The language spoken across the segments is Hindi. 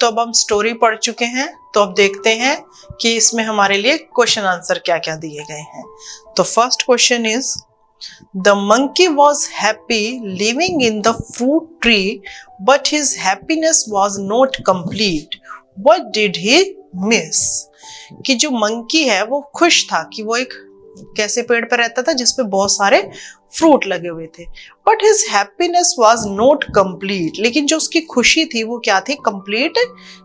तो अब हम स्टोरी पढ़ चुके हैं, तो अब देखते हैं कि इसमें हमारे लिए क्वेश्चन आंसर क्या क्या दिए गए हैं। तो first question is the monkey was happy living in the fruit tree but his happiness was not complete, what did he miss. कि जो मंकी है वो खुश था कि वो एक कैसे पेड़ पर रहता था जिसपे बहुत सारे फ्रूट लगे हुए थे, but his happiness was not complete, लेकिन जो उसकी खुशी थी वो क्या थी, कंप्लीट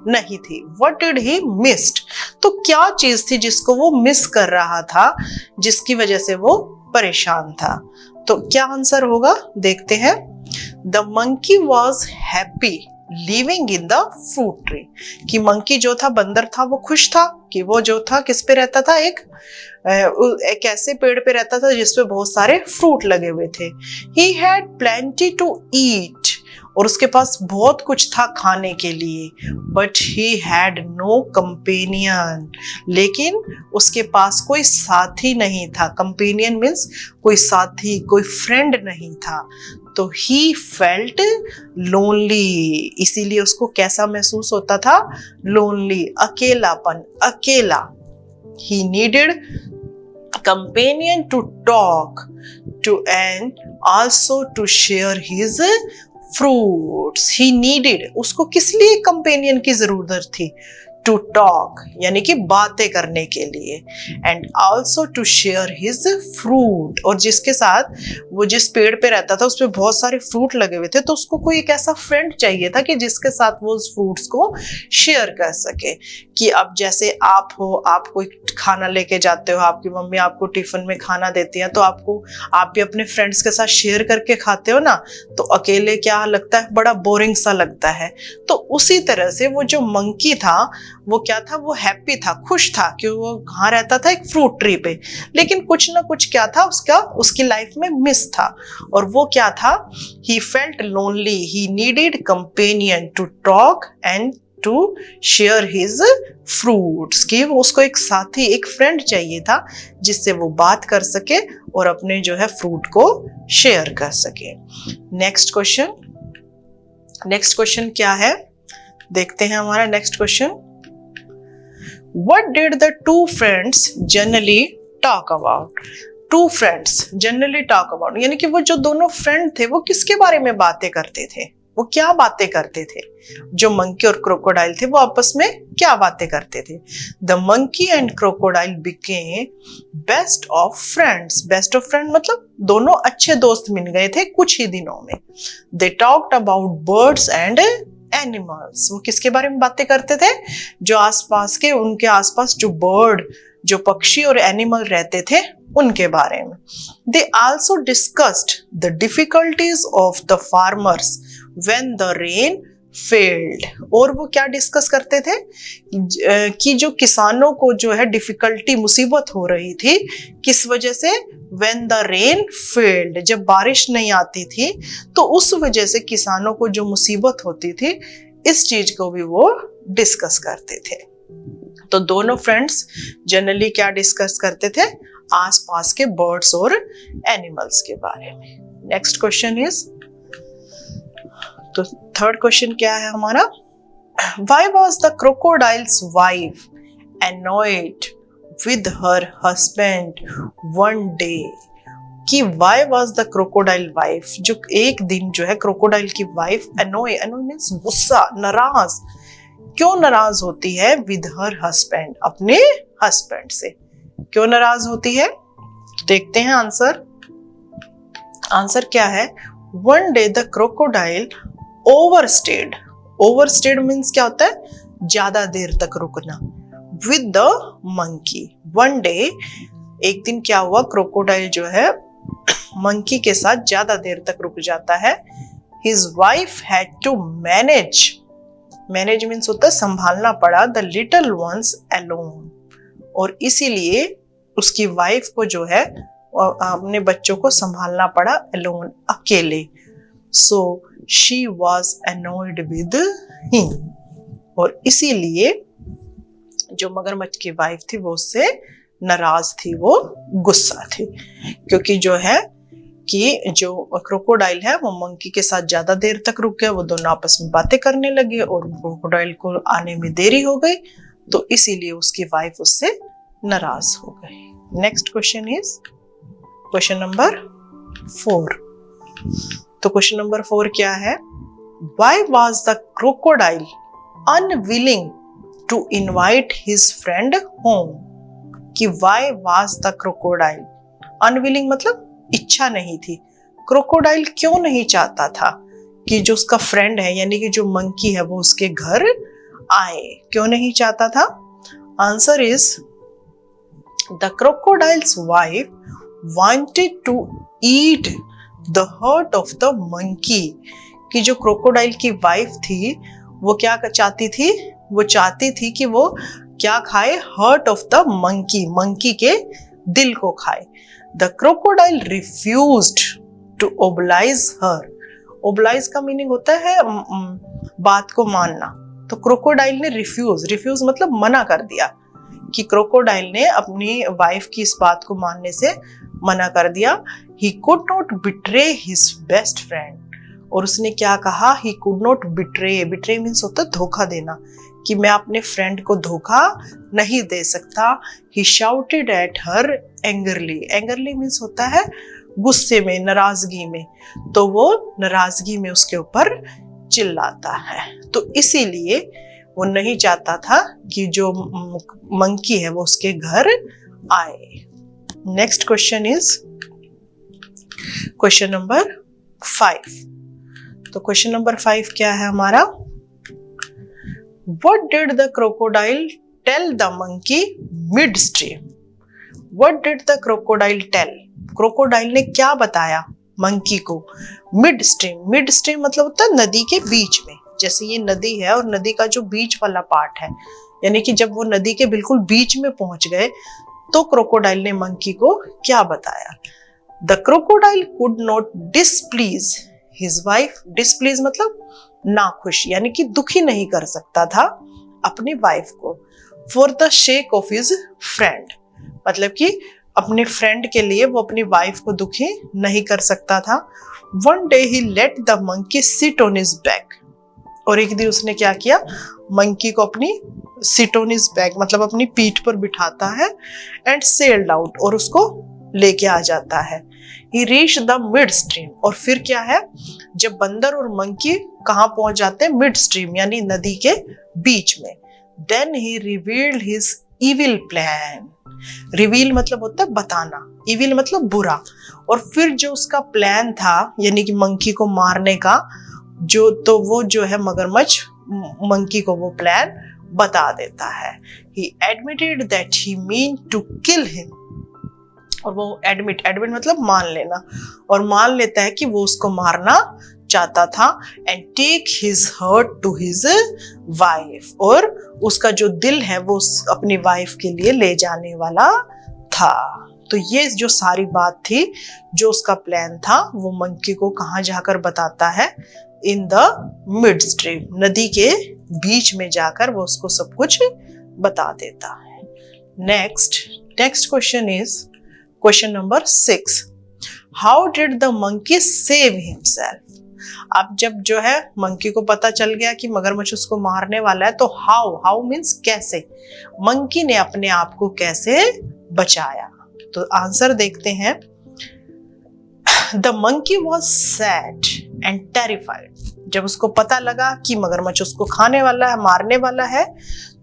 नहीं थी। व्हाट डिड ही मिस्ड, तो क्या चीज थी जिसको वो मिस कर रहा था, जिसकी वजह से वो परेशान था। तो क्या आंसर होगा देखते हैं। The monkey was happy living in the fruit tree, कि मंकी जो था, बंदर था, वो खुश था कि वो जो था किस पे रहता था, एक ऐसे पेड़ पे रहता था जिसपे बहुत सारे फ्रूट लगे हुए थे। He had plenty to eat, और उसके पास बहुत कुछ था खाने के लिए, but he had no companion, लेकिन उसके पास कोई साथी नहीं था। कंपेनियन मीन्स कोई साथी, कोई फ्रेंड नहीं था। तो ही फेल्ट लोनली, इसीलिए उसको कैसा महसूस होता था, लोनली, अकेलापन, अकेला। He needed companion to talk to and also to share his fruits. He needed, उसको किस लिए कंपेनियन की जरूरत थी, टू टॉक यानी कि बातें करने के लिए, and also to share his fruit, और जिसके साथ वो जिस पेड़ पे रहता था उस पे बहुत सारे फ्रूट लगे हुए थे, तो उसको कोई एक ऐसा फ्रेंड चाहिए था कि जिसके साथ वो उस फ्रूट्स को शेयर कर सके। कि अब जैसे आप हो, आप कोई खाना लेके जाते हो, आपकी मम्मी आपको टिफिन में खाना देती है, तो आप भी अपने फ्रेंड्स के साथ शेयर करके खाते हो ना, तो अकेले क्या लगता है, बड़ा बोरिंग सा लगता है। तो उसी तरह से वो जो मंकी था वो क्या था, वो हैप्पी था, खुश था कि वो कहाँ रहता था, एक फ्रूट ट्री पे, लेकिन कुछ ना कुछ क्या था उसकी लाइफ में मिस था, और वो क्या था, he felt lonely, he needed companion to talk and to share his fruits, कि उसको एक साथी, एक फ्रेंड चाहिए था जिससे वो बात कर सके और अपने जो है फ्रूट को शेयर कर सके। नेक्स्ट क्वेश्चन क्या है देखते हैं। हमारा next question, What did the two friends generally talk about? Two friends generally talk about, यानी कि वो जो दोनों फ्रेंड थे वो किसके बारे में बातें करते थे, वो क्या बातें करते थे। जो मंकी और क्रोकोडाइल थे वो आपस में क्या बातें करते थे। The monkey and crocodile became best of friends. Best of friend मतलब दोनों अच्छे दोस्त मिल गए थे कुछ ही दिनों में। They talked about birds and animals, वो किसके बारे में बातें करते थे, जो आसपास के, उनके आसपास जो बर्ड, जो पक्षी और एनिमल रहते थे उनके बारे में। They also discussed the difficulties of the farmers when the rain failed, और वो क्या डिस्कस करते थे कि जो किसानों को जो है डिफिकल्टी, मुसीबत हो रही थी, किस वजह से, व्हेन द रेन फेल्ड, जब बारिश नहीं आती थी तो उस वजह से किसानों को जो मुसीबत होती थी, इस चीज को भी वो डिस्कस करते थे। तो दोनों फ्रेंड्स जनरली क्या डिस्कस करते थे, आसपास के बर्ड्स और एनिमल्स के बारे में। नेक्स्ट क्वेश्चन इज, तो थर्ड क्वेश्चन क्या है हमारा, Why was the crocodile's wife annoyed with her husband one day? कि why was the crocodile wife, जो एक दिन जो है क्रोकोडाइल की वाइफ annoy means गुस्सा, नाराज, क्यों नाराज होती है, with her husband, अपने हस्बैंड से क्यों नाराज होती है। देखते हैं आंसर क्या है। One day the crocodile overstayed means क्या होता है, ज्यादा देर तक रुकना, with the monkey। one day, एक दिन क्या हुआ, क्रोकोडाइल जो है मंकी के साथ ज्यादा देर तक रुक जाता है। his wife had to manage means होता है संभालना पड़ा, the little ones alone, और इसीलिए उसकी वाइफ को जो है अपने बच्चों को संभालना पड़ा alone, अकेले। so she was annoyed with him, और इसीलिए जो मगरमच्छ की वाइफ थी वो उससे नाराज थी, वो गुस्सा थी, क्योंकि जो है कि जो क्रोकोडाइल है वो मंकी के साथ ज्यादा देर तक रुक गया, वो दोनों आपस में बातें करने लगे और क्रोकोडाइल को आने में देरी हो गई, तो इसीलिए उसकी वाइफ उससे नाराज हो गई। Next question is question number 4। तो क्वेश्चन नंबर 4 क्या है? Why was the crocodile unwilling to invite his friend home? कि why was the crocodile unwilling मतलब इच्छा नहीं थी। क्रोकोडाइल क्यों नहीं चाहता था कि जो उसका फ्रेंड है यानी कि जो मंकी है वो उसके घर आए, क्यों नहीं चाहता था? Answer is the crocodile's wife wanted to eat the heart of the monkey। कि जो क्रोकोडाइल की वाइफ थी वो क्या चाहती थी? वो चाहती थी कि वो क्या खाए? Heart of the monkey, monkey के दिल को खाए। The crocodile refused to oblige her. Oblige का मीनिंग होता है बात को मानना। तो क्रोकोडाइल ने रिफ्यूज मतलब मना कर दिया, कि क्रोकोडाइल ने अपनी वाइफ की इस बात को मानने से मना कर दिया। He could not betray his best friend. और उसने क्या कहा? He could not betray. Betray means होता है धोखा देना, कि मैं अपने फ्रेंड को धोखा नहीं दे सकता। He shouted at her angrily. Angrily means होता है गुस्से में, नाराजगी में। तो वो नाराजगी में उसके ऊपर चिल्लाता है। तो इसीलिए वो नहीं चाहता था कि जो मंकी है वो उसके घर आए। Next question is question number 5। तो क्वेश्चन नंबर 5 क्या है हमारा? What did the crocodile tell the monkey midstream? What did the crocodile tell? Crocodile ने क्या बताया मंकी को midstream? midstream मतलब होता है नदी के बीच में। जैसे ये नदी है और नदी का जो बीच वाला पार्ट है, यानी कि जब वो नदी के बिल्कुल बीच में पहुंच गए तो क्रोकोडाइल ने मंकी को क्या बताया? The crocodile could not displease his wife। displease मतलब नाखुश, यानी कि दुखी नहीं कर सकता था अपनी वाइफ को। for the sake of his friend मतलब कि अपने फ्रेंड के लिए वो अपनी वाइफ को दुखी नहीं कर सकता था। one day he let the monkey sit on his back। और एक दिन उसने क्या किया? मंकी को अपनी sit on his back मतलब अपनी पीठ पर बिठाता है and sailed out और उसको लेके आ जाता है। He reached the midstream और फिर क्या है? जब बंदर और मंकी कहाँ पहुंच जाते हैं? मिड स्ट्रीम यानी नदी के बीच में। Then he revealed his evil plan। Reveal मतलब होता है बताना, evil मतलब बुरा। और फिर जो उसका प्लान था यानी कि मंकी को मारने का, जो तो वो जो है मगरमच्छ मंकी को वो प्लान बता देता है। He admitted that he meant to kill him। और वो एडमिट मतलब मान लेना, और मान लेता है कि वो उसको मारना चाहता था। And take his heart to his wife. और उसका जो दिल है वो अपनी वाइफ के लिए ले जाने वाला था। तो ये जो सारी बात थी, जो उसका प्लान था, वो मंकी को कहाँ जाकर बताता है? इन द मिड स्ट्रीम, नदी के बीच में जाकर वो उसको सब कुछ बता देता है। Next question is question number 6। How did the monkey save himself? अब जब जो है मंकी को पता चल गया कि मगरमच्छ उसको मारने वाला है, तो हाउ मीन्स कैसे, मंकी ने अपने आप को कैसे बचाया? तो आंसर देखते हैं। The monkey was sad and terrified. जब उसको पता लगा कि मगरमच्छ उसको खाने वाला है, मारने वाला है,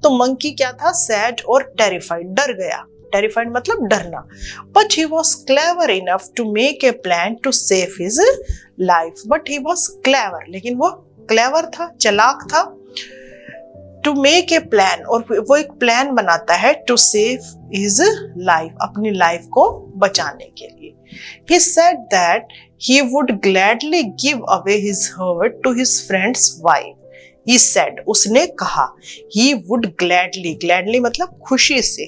तो मंकी क्या था? सैड और टेरिफाइड, डर गया। टेरिफाइड मतलब डरना। But he was clever enough to make a plan to save his life. But he was clever, लेकिन वो क्लेवर था, चालाक था। टू मेक ए प्लान, और वो एक प्लान बनाता है टू सेव हिज लाइफ, अपनी लाइफ को बचाने के लिए। He said that he would gladly give away his herd to his friend's wife। He said, उसने कहा, he would gladly मतलब खुशी से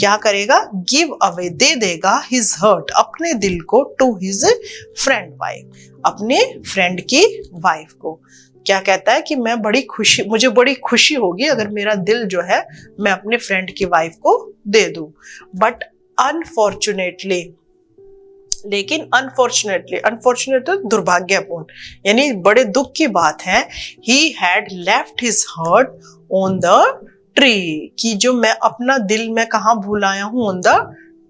क्या करेगा? give away, दे देगा, his hurt, अपने दिल को, to his friend wife, अपने फ्रेंड की वाइफ को। क्या कहता है कि मुझे बड़ी खुशी होगी अगर मेरा दिल जो है मैं अपने फ्रेंड की वाइफ को दे दूं। बट अनफॉर्चुनेटली लेकिन अनफॉर्चुनेटली दुर्भाग्यपूर्ण यानी बड़े दुख की बात है, he had left his heart on the tree, कि जो मैं अपना दिल में कहाँ भूल आया हूँ, on the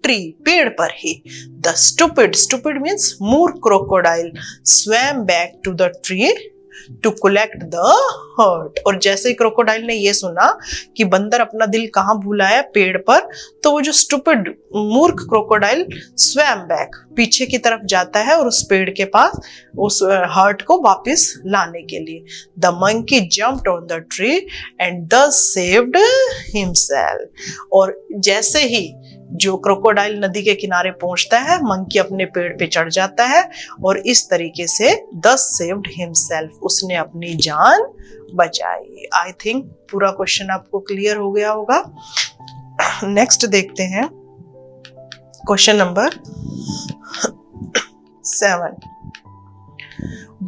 tree, पेड़ पर ही। The stupid means मूर्ख crocodile swam back to the tree to collect the heart, और जैसे ही क्रोकोडाइल ने ये सुना कि बंदर अपना दिल कहाँ भूलाया पेड़ पर, तो वो जो स्टूपिड मूर्ख क्रोकोडाइल स्वैम बैक पीछे की तरफ जाता है और उस पेड़ के पास उस हार्ट को वापस लाने के लिए। The monkey jumped on the tree and thus saved himself, और जैसे ही जो क्रोकोडाइल नदी के किनारे पहुंचता है, मंकी अपने पेड़ पे चढ़ जाता है और इस तरीके से thus saved himself, उसने अपनी जान बचाई। आई थिंक पूरा क्वेश्चन आपको क्लियर हो गया होगा। नेक्स्ट देखते हैं question number 7।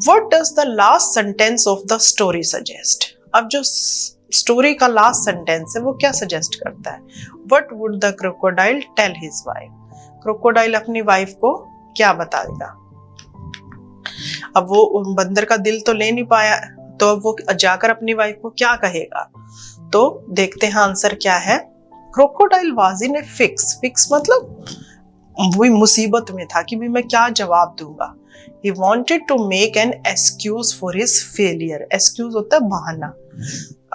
What does the last sentence of the story suggest? अब जो स्टोरी का लास्ट सेंटेंस है वो क्या सजेस्ट करता है? What would the crocodile tell his wife? Crocodile अपनी वाइफ को क्या बताएगा? अब वो बंदर का दिल तो ले नहीं पाया, तो अब वो जाकर अपनी वाइफ को क्या कहेगा? तो देखते हैं आंसर क्या है। Crocodile was in a fix मतलब वही मुसीबत में था कि भी मैं क्या जवाब दूंगा। He wanted to make an excuse for his failure. Excuse होता है बहाना।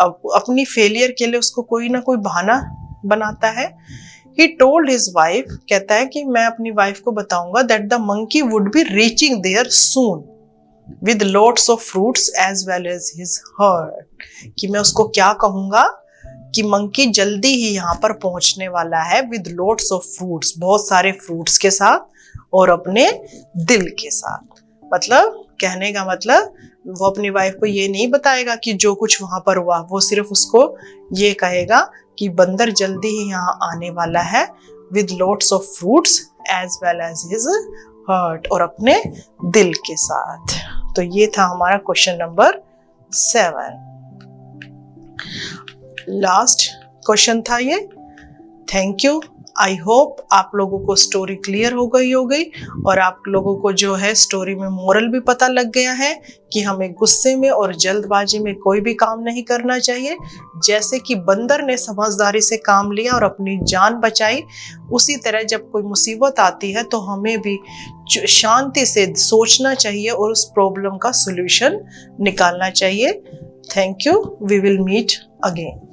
अब अपनी फेलियर के लिए उसको कोई ना कोई बहाना बनाता है। He told his wife, कहता है कि मैं अपनी वाइफ को बताऊंगा that the monkey would be reaching there soon with lots of fruits as well as his herd. कि मैं उसको क्या कहूंगा कि मंकी जल्दी ही यहाँ पर पहुंचने वाला है with lots of fruits, बहुत सारे फ्रूट्स के साथ और अपने दिल के साथ। मतलब कहने का मतलब वो अपनी वाइफ को ये नहीं बताएगा कि जो कुछ वहां पर हुआ, वो सिर्फ उसको ये कहेगा कि बंदर जल्दी ही यहाँ आने वाला है with lots of fruits as well as his heart, और अपने दिल के साथ। तो ये था हमारा क्वेश्चन नंबर 7। लास्ट क्वेश्चन था ये। Thank you. आई होप आप लोगों को स्टोरी क्लियर हो गई और आप लोगों को जो है स्टोरी में मोरल भी पता लग गया है कि हमें गुस्से में और जल्दबाजी में कोई भी काम नहीं करना चाहिए। जैसे कि बंदर ने समझदारी से काम लिया और अपनी जान बचाई, उसी तरह जब कोई मुसीबत आती है तो हमें भी शांति से सोचना चाहिए और उस प्रॉब्लम का सॉल्यूशन निकालना चाहिए। Thank you. We will meet again.